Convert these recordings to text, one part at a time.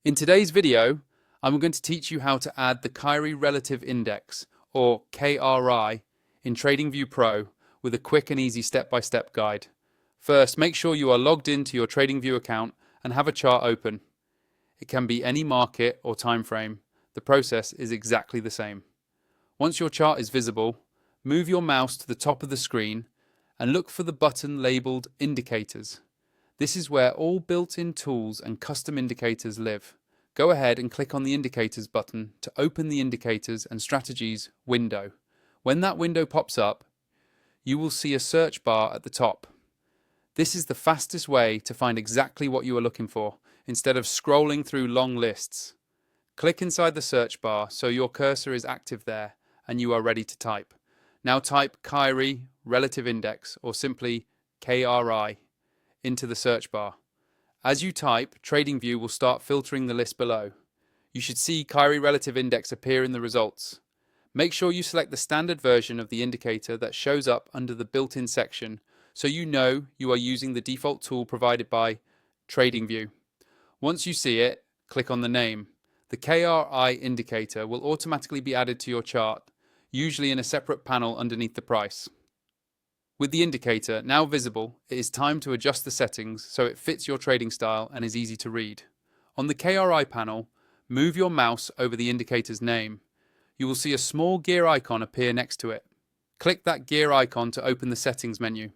In today's video, I'm going to teach you how to add the Kairi Relative Index, or KRI, in TradingView Pro with a quick and easy step-by-step guide. First, make sure you are logged into your TradingView account and have a chart open. It can be any market or time frame. The process is exactly the same. Once your chart is visible, move your mouse to the top of the screen and look for the button labeled Indicators. This is where all built-in tools and custom indicators live. Go ahead and click on the Indicators button to open the Indicators and Strategies window. When that window pops up, you will see a search bar at the top. This is the fastest way to find exactly what you are looking for, instead of scrolling through long lists. Click inside the search bar so your cursor is active there and you are ready to type. Now type Kairi Relative Index, or simply KRI, into the search bar. As you type, TradingView will start filtering the list below. You should see Kairi Relative Index appear in the results. Make sure you select the standard version of the indicator that shows up under the built-in section, so you know you are using the default tool provided by TradingView. Once you see it, click on the name. The KRI indicator will automatically be added to your chart, usually in a separate panel underneath the price. With the indicator now visible, it is time to adjust the settings so it fits your trading style and is easy to read. On the KRI panel, move your mouse over the indicator's name. You will see a small gear icon appear next to it. Click that gear icon to open the settings menu.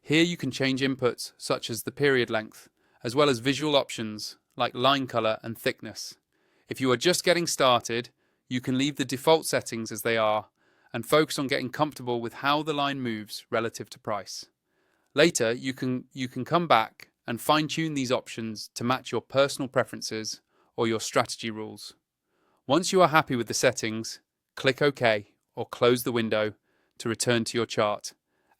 Here you can change inputs such as the period length, as well as visual options like line color and thickness. If you are just getting started, you can leave the default settings as they are and focus on getting comfortable with how the line moves relative to price. Later, you can come back and fine-tune these options to match your personal preferences or your strategy rules. Once you are happy with the settings, click OK or close the window to return to your chart.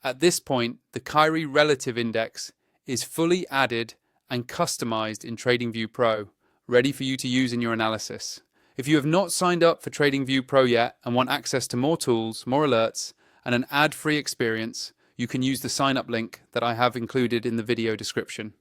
At this point, the Kairi Relative Index is fully added and customized in TradingView Pro, ready for you to use in your analysis. If you have not signed up for TradingView Pro yet and want access to more tools, more alerts, and an ad-free experience, you can use the sign-up link that I have included in the video description.